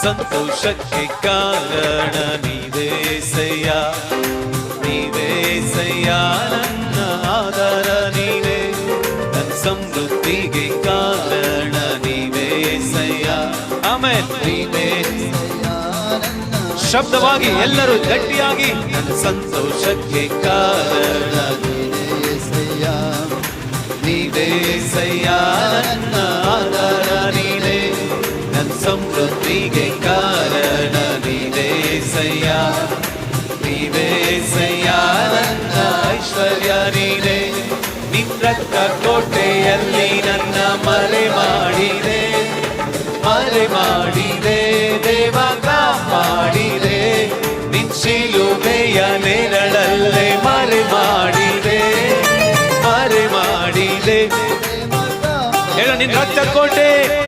ಸಂತೋಷಕ್ಕೆ ಕಾರಣ ನೀವೇಸಯ್ಯ, ನೀವೇಸಯ್ಯ ನನ್ನ ಆಧಾರ ನೀವೇ, ನನ್ನ ಸಮೃದ್ಧಿಗೆ ಕಾರಣ ನೀವೇಸಯ್ಯ. ಆಮೇಲೆ ನೀವೇ ಶಬ್ದವಾಗಿ ಎಲ್ಲರೂ ಗಟ್ಟಿಯಾಗಿ, ನನ್ನ ಸಂತೋಷಕ್ಕೆ ಕಾರಣ ನೀವೇಸಯ್ಯ, ನೀವೇಸಯ್ಯ ನನ್ನ ಆಧಾರ ನೀವೇ, ನನ್ನ ಸಮೃದ್ಧಿಗೆ ಕಾರಣ ನೀವೇಸಯ್ಯ, ನೀವೇಸಯ್ಯ ನನ್ನ ಐಶ್ವರ್ಯ ನೀನೇ, ನಿನ್ನ ಕೋಟೆಯಲ್ಲಿ ನನ್ನ ಮರೆ ಮಾಡಿದೆ, ಮರೆ ಮಾಡಿ